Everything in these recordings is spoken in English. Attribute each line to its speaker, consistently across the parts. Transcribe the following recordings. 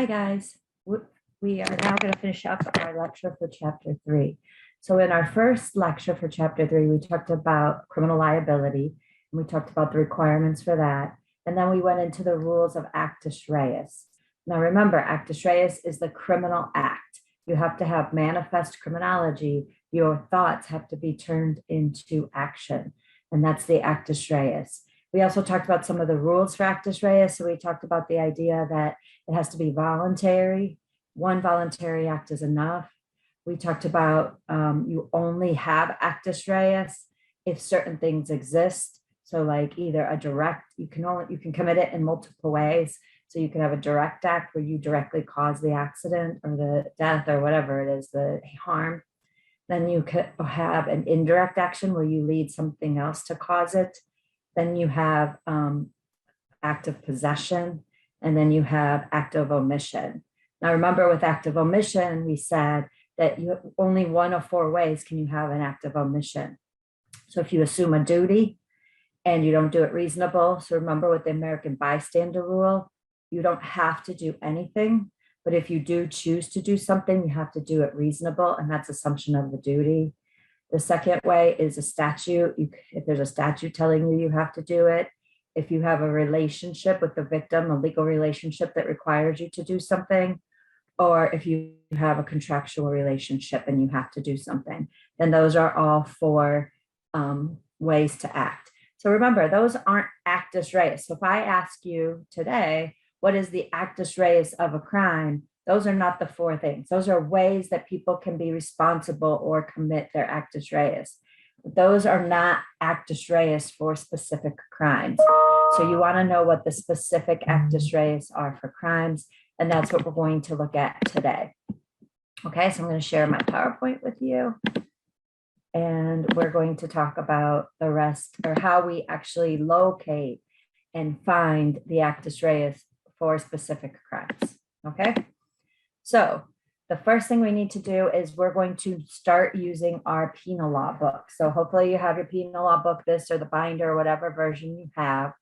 Speaker 1: Hi, guys. We are now going to finish up our lecture for chapter 3. So in our first lecture for chapter 3, we talked about criminal liability, and we talked about the requirements for that. And then we went into the rules of Actus Reus. Now remember, Actus Reus is the criminal act. You have to have manifest criminology. Your thoughts have to be turned into action, and that's the Actus Reus. We also talked about some of the rules for Actus Reus. So we talked about the idea that it has to be voluntary. One voluntary act is enough. We talked about you only have Actus Reus if certain things exist. So like either a direct, you can commit it in multiple ways. So you can have a direct act where you directly cause the accident or the death or whatever it is, the harm. Then you could have an indirect action where you lead something else to cause it. Then you have act of possession, and then you have act of omission. Now remember, with act of omission, we said that only one of 4 ways can you have an act of omission. So if you assume a duty and you don't do it reasonable, so remember with the American bystander rule, you don't have to do anything, but if you do choose to do something, you have to do it reasonable, and that's assumption of the duty. The second way is a statute. If there's a statute telling you have to do it, if you have a relationship with the victim, a legal relationship that requires you to do something, or if you have a contractual relationship and you have to do something, then those are all 4 ways to act. So remember, those aren't Actus Reus. So if I ask you today, what is the Actus Reus of a crime? Those are not the 4 things. Those are ways that people can be responsible or commit their Actus Reus. Those are not Actus Reus for specific crimes. So you want to know what the specific Actus Reus are for crimes, and that's what we're going to look at today. Okay, so I'm going to share my PowerPoint with you, and we're going to talk about the rest, or how we actually locate and find the Actus Reus for specific crimes. Okay. So the first thing we need to do is we're going to start using our penal law book. So hopefully you have your penal law book, this or the binder or whatever version you have.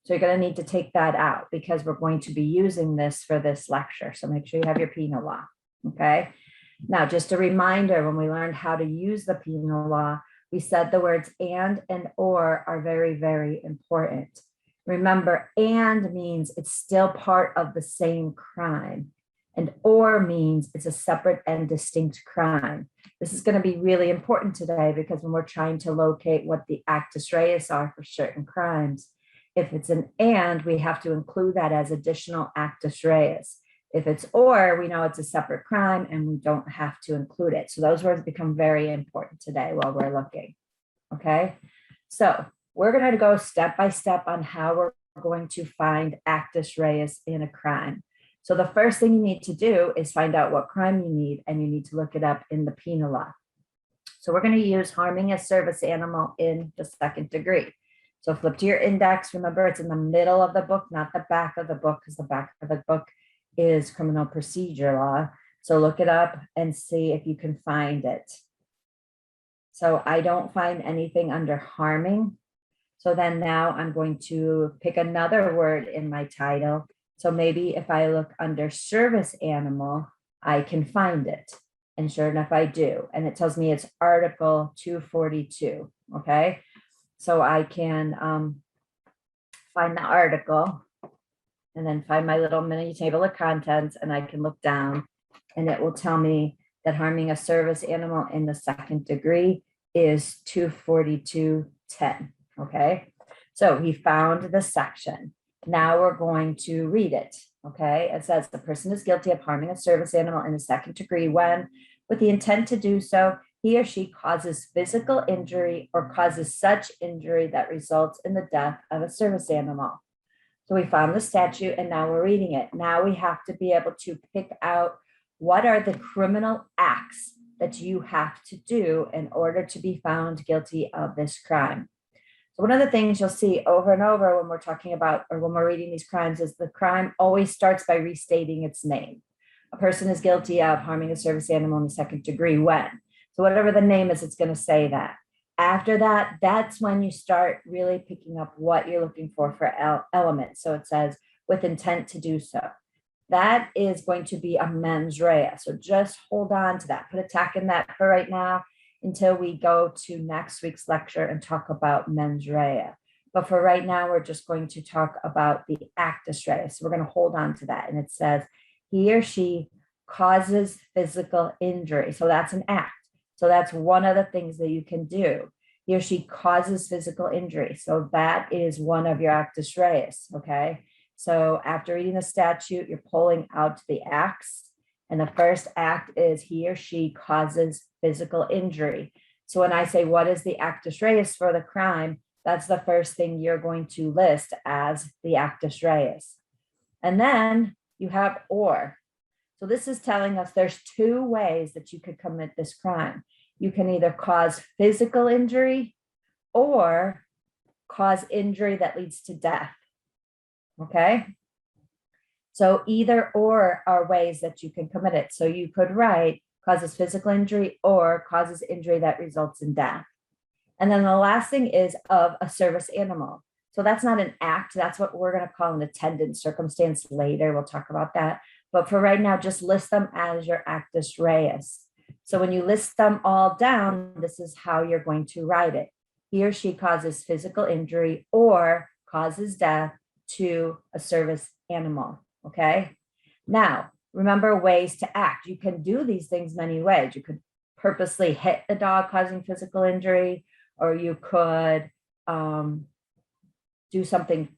Speaker 1: So you're going to need to take that out because we're going to be using this for this lecture. So make sure you have your penal law. Okay. Now, just a reminder, when we learned how to use the penal law, we said the words and or are very, very important. Remember, and means it's still part of the same crime. And or means it's a separate and distinct crime. This is going to be really important today because when we're trying to locate what the Actus Reus are for certain crimes, if it's an and, we have to include that as additional Actus Reus. If it's or, we know it's a separate crime and we don't have to include it. So those words become very important today while we're looking. Okay, so we're going to go step by step on how we're going to find Actus Reus in a crime. So the first thing you need to do is find out what crime you need, and you need to look it up in the penal law. So we're going to use harming a service animal in the 2nd degree. So flip to your index. Remember, it's in the middle of the book, not the back of the book, because the back of the book is criminal procedure law. So look it up and see if you can find it. So I don't find anything under harming. So then now I'm going to pick another word in my title. So maybe if I look under service animal, I can find it. And sure enough, I do. And it tells me it's Article 242. Okay. So I can find the article and then find my little mini table of contents, and I can look down and it will tell me that harming a service animal in the 2nd degree is 242.10. Okay. So we found the section. Now we're going to read it. Okay. It says the person is guilty of harming a service animal in the 2nd degree when, with the intent to do so, he or she causes physical injury or causes such injury that results in the death of a service animal. So we found the statute and now we're reading it. Now we have to be able to pick out what are the criminal acts that you have to do in order to be found guilty of this crime. So one of the things you'll see over and over when we're talking about, or when we're reading these crimes, is the crime always starts by restating its name. A person is guilty of harming a service animal in the 2nd degree when. So whatever the name is, it's going to say that. After that, that's when you start really picking up what you're looking for elements. So it says with intent to do so. that is going to be a mens rea. So just hold on to that. Put a tack in that for right now until we go to next week's lecture and talk about mens rea. But for right now, we're just going to talk about the actus reus. So we're going to hold on to that. And it says, he or she causes physical injury. So that's an act. So that's one of the things that you can do. He or she causes physical injury. So that is one of your actus reus, okay? So after reading the statute, you're pulling out the acts. And the first act is he or she causes physical injury. So when I say, what is the actus reus for the crime? That's the first thing you're going to list as the actus reus. And then you have or. So this is telling us there's two ways that you could commit this crime. You can either cause physical injury or cause injury that leads to death. Okay? So either or are ways that you can commit it. So you could write causes physical injury or causes injury that results in death. And then the last thing is of a service animal. So that's not an act. That's what we're going to call an attendant circumstance later. We'll talk about that. But for right now, just list them as your actus reus. So when you list them all down, this is how you're going to write it. He or she causes physical injury or causes death to a service animal. Okay. Now, remember ways to act. You can do these things many ways. You could purposely hit the dog causing physical injury, or you could do something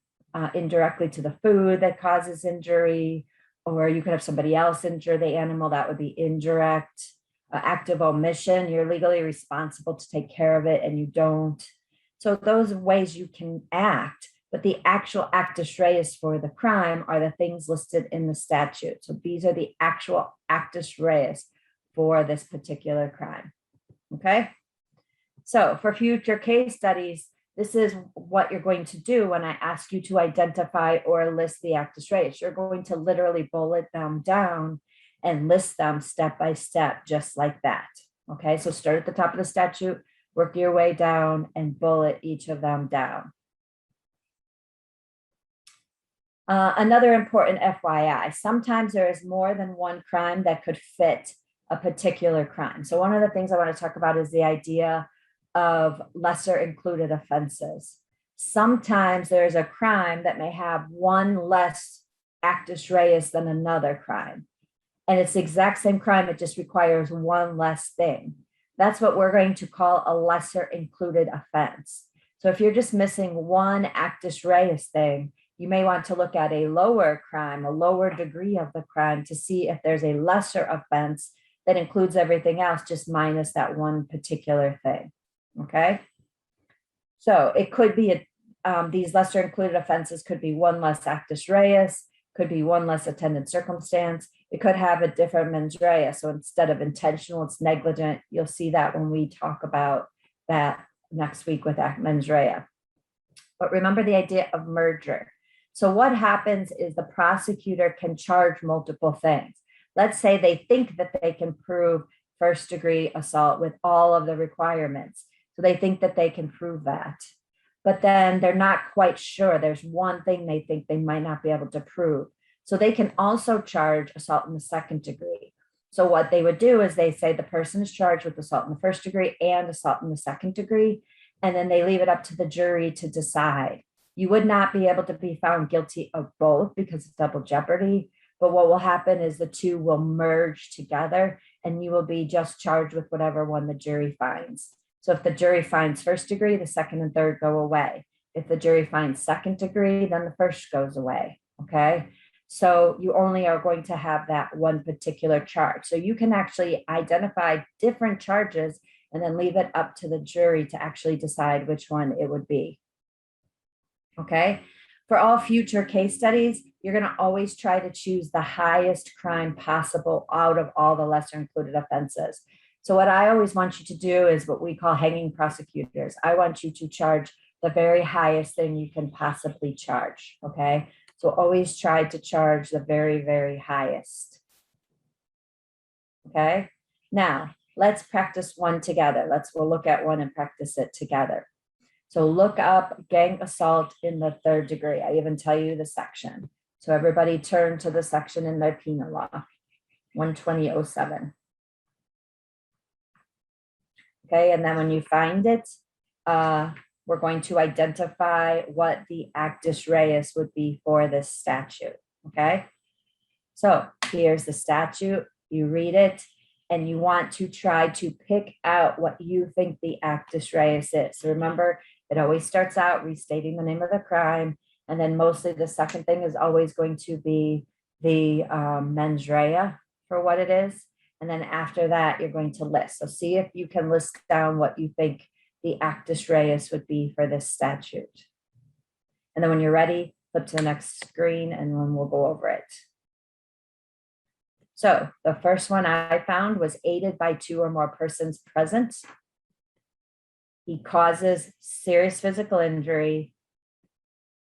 Speaker 1: indirectly to the food that causes injury, or you could have somebody else injure the animal. That would be indirect. Active omission, you're legally responsible to take care of it and you don't. So those ways you can act, but the actual actus reus for the crime are the things listed in the statute. So these are the actual actus reus for this particular crime. Okay. So for future case studies, this is what you're going to do when I ask you to identify or list the actus reus. You're going to literally bullet them down and list them step by step, just like that. Okay, so start at the top of the statute, work your way down and bullet each of them down. Another important FYI, sometimes there is more than one crime that could fit a particular crime. So one of the things I want to talk about is the idea of lesser included offenses. Sometimes there's a crime that may have one less actus reus than another crime. And it's the exact same crime, it just requires one less thing. That's what we're going to call a lesser included offense. So if you're just missing one actus reus thing, you may want to look at a lower crime, a lower degree of the crime to see if there's a lesser offense that includes everything else, just minus that one particular thing, okay? So it could be, these lesser included offenses could be one less actus reus, could be one less attendant circumstance. It could have a different mens rea. So instead of intentional, it's negligent. You'll see that when we talk about that next week with mens rea. But remember the idea of merger. So what happens is the prosecutor can charge multiple things. Let's say they think that they can prove first degree assault with all of the requirements. So they think that they can prove that. But then they're not quite sure. There's one thing they think they might not be able to prove. So they can also charge assault in the second degree. So what they would do is they say the person is charged with assault in the first degree and assault in the second degree, and then they leave it up to the jury to decide. You would not be able to be found guilty of both because it's double jeopardy, but what will happen is the two will merge together and you will be just charged with whatever one the jury finds. So if the jury finds first degree, the second and third go away. If the jury finds second degree, then the first goes away, okay? So you only are going to have that one particular charge. So you can actually identify different charges and then leave it up to the jury to actually decide which one it would be, okay? For all future case studies, you're going to always try to choose the highest crime possible out of all the lesser included offenses. So what I always want you to do is what we call hanging prosecutors. I want you to charge the very highest thing you can possibly charge, okay? So always try to charge the very, very highest, okay? Now, let's practice one together. We'll look at one and practice it together. So look up gang assault in the third degree. I even tell you the section. So everybody turn to the section in the penal law, 120.07. Okay, and then when you find it, we're going to identify what the actus reus would be for this statute, okay? So here's the statute, you read it, and you want to try to pick out what you think the actus reus is. So remember, it always starts out restating the name of the crime, and then mostly the second thing is always going to be the mens rea for what it is. And then after that, you're going to list. So see if you can list down what you think the actus reus would be for this statute. And then when you're ready, flip to the next screen and then we'll go over it. So the first one I found was aided by two or more persons present. He causes serious physical injury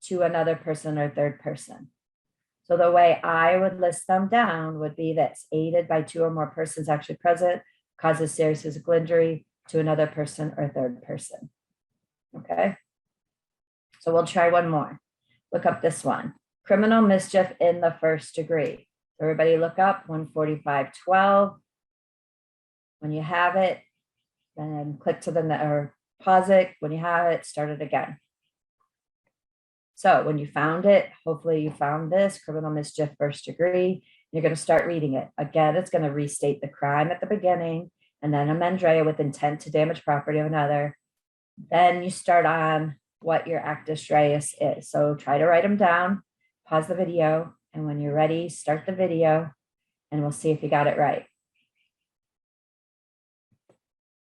Speaker 1: to another person or third person. So the way I would list them down would be this: aided by two or more persons actually present, causes serious physical injury to another person or third person. Okay. So we'll try one more. Look up this one: criminal mischief in the first degree. Everybody look up 145.12. When you have it, then click to the or pause it. When you have it, start it again. So when you found it, hopefully you found this criminal mischief first degree. You're going to start reading it. Again, it's going to restate the crime at the beginning, and then a mens rea with intent to damage property of another. Then you start on what your actus reus is. So try to write them down, pause the video, and when you're ready, start the video, and we'll see if you got it right.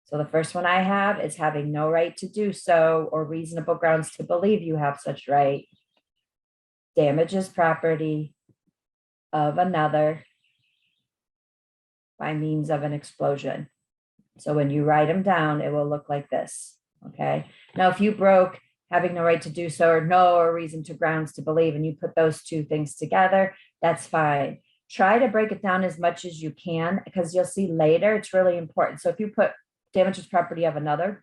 Speaker 1: So the first one I have is having no right to do so or reasonable grounds to believe you have such right. Damages property of another by means of an explosion. So when you write them down, it will look like this, okay? Now, if you broke having no right to do so or no reason to grounds to believe, and you put those two things together, that's fine. Try to break it down as much as you can, because you'll see later it's really important. So if you put damages property of another,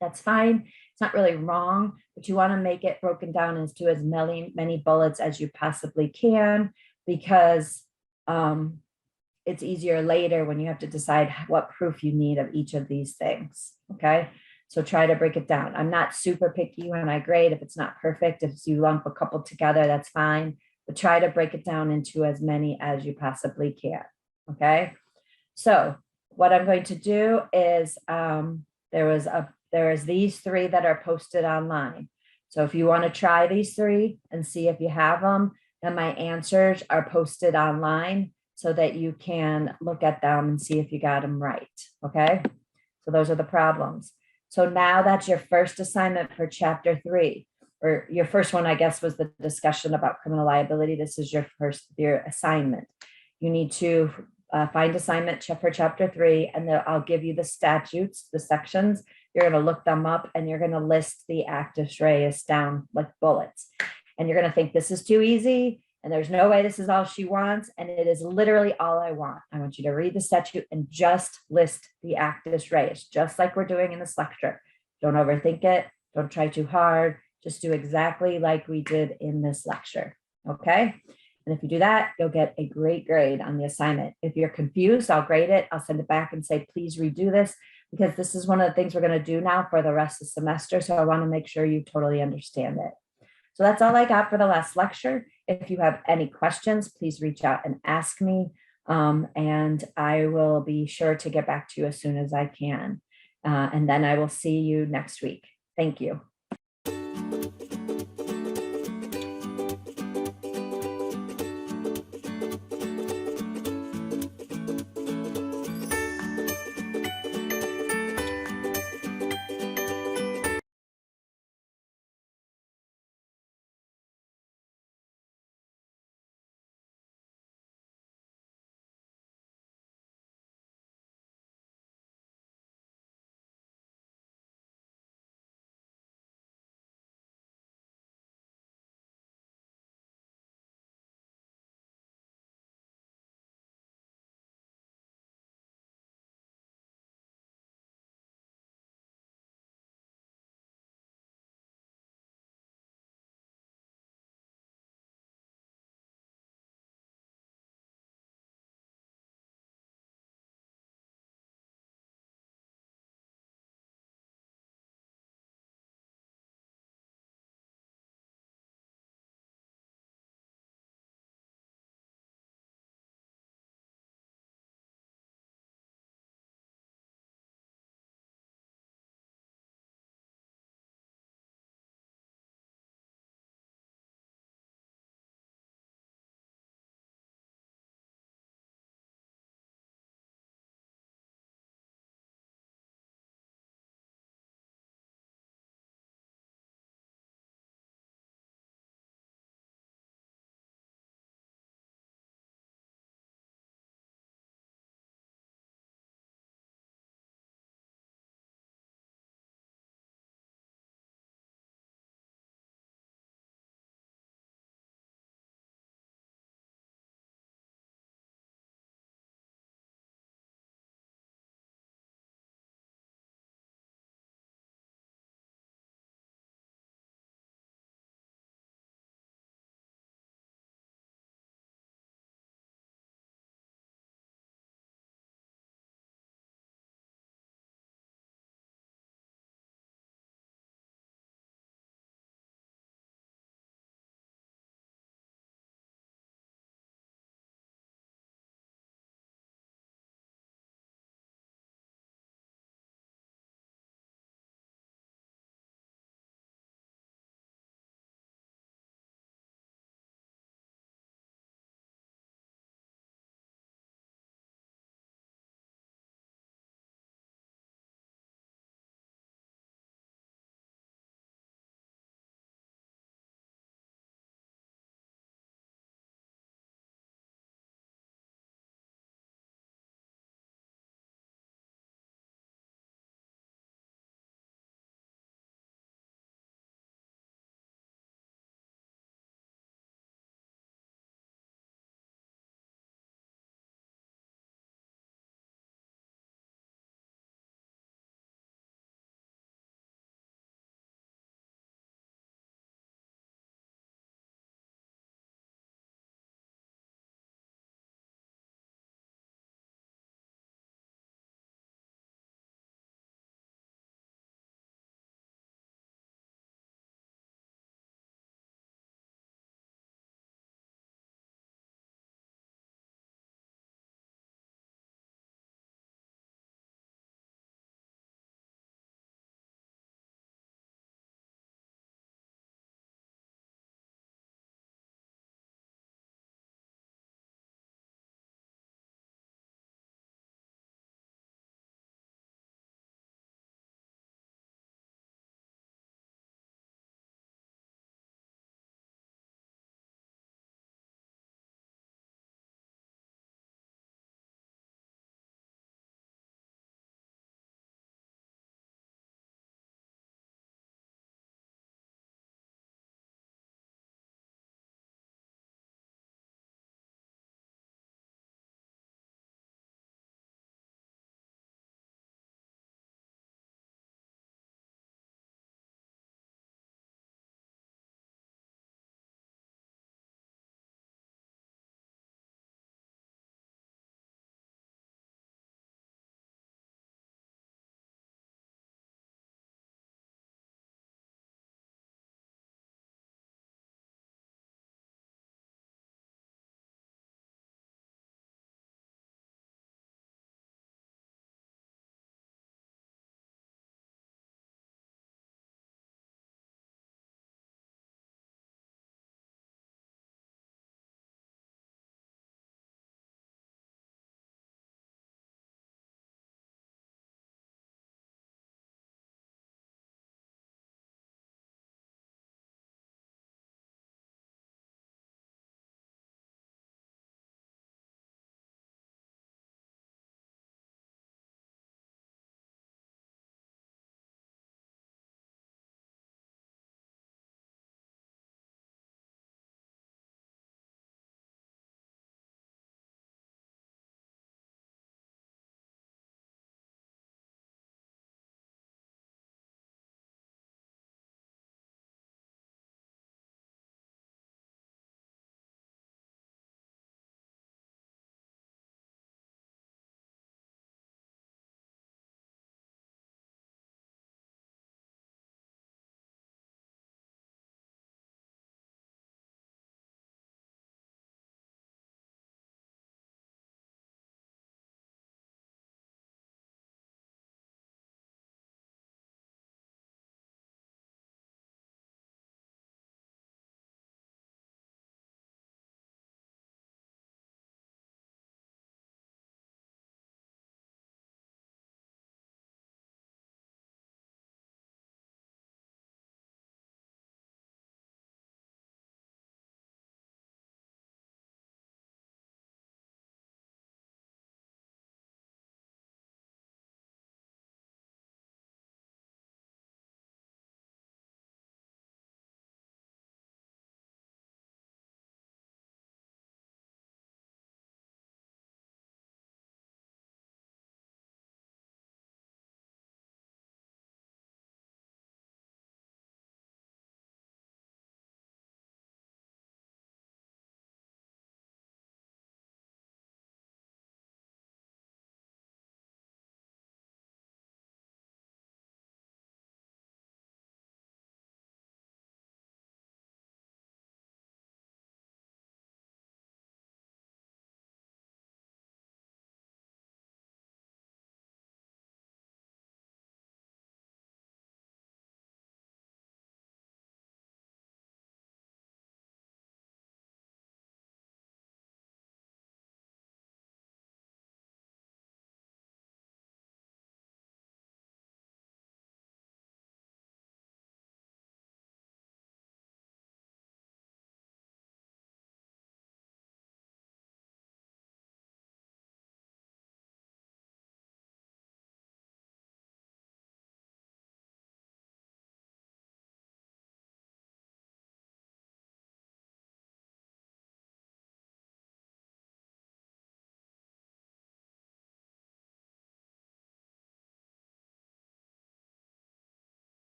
Speaker 1: that's fine. It's not really wrong, but you want to make it broken down into as many bullets as you possibly can, because it's easier later when you have to decide what proof you need of each of these things, okay? So try to break it down. I'm not super picky when I grade. If it's not perfect, if you lump a couple together, that's fine, but try to break it down into as many as you possibly can, okay? So what I'm going to do is there's these three that are posted online. So if you want to try these three and see if you have them, then my answers are posted online so that you can look at them and see if you got them right, okay? So those are the problems. So now that's your first assignment for chapter 3, or your first one, I guess, was the discussion about criminal liability. This is your assignment. You need to find assignment for chapter 3, and then I'll give you the statutes, the sections. You're going to look them up, and you're going to list the actus reus down like bullets. And you're going to think this is too easy, and there's no way this is all she wants, and it is literally all I want. I want you to read the statute and just list the actus reus, just like we're doing in this lecture. Don't overthink it. Don't try too hard. Just do exactly like we did in this lecture, okay? And if you do that, you'll get a great grade on the assignment. If you're confused, I'll grade it. I'll send it back and say, please redo this, because this is one of the things we're going to do now for the rest of the semester. So I want to make sure you totally understand it. So that's all I got for the last lecture. If you have any questions, please reach out and ask me. And I will be sure to get back to you as soon as I can. And then I will see you next week. Thank you.